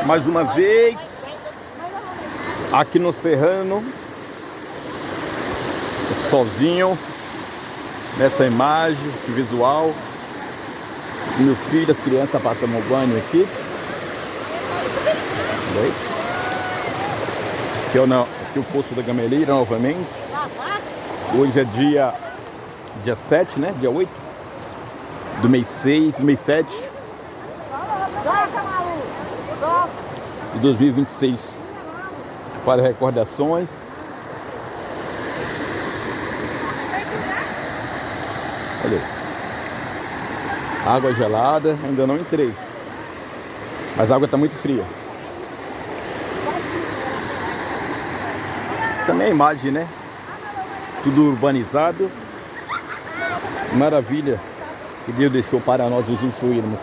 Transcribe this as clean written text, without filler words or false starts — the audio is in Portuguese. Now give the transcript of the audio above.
mais uma vez aqui no Serrano, sozinho nessa imagem, esse visual. Meus filhos, as crianças para tomar banho aqui. Aqui é o posto da Gameleira novamente. Hoje é dia 7, né? Dia 8 do mês 6, do mês 7 de 2026. Para recordações. Olha aí. Água gelada, ainda não entrei. Mas a água está muito fria. Também a imagem, né? Tudo urbanizado. Maravilha que Deus deixou para nós usufruirmos.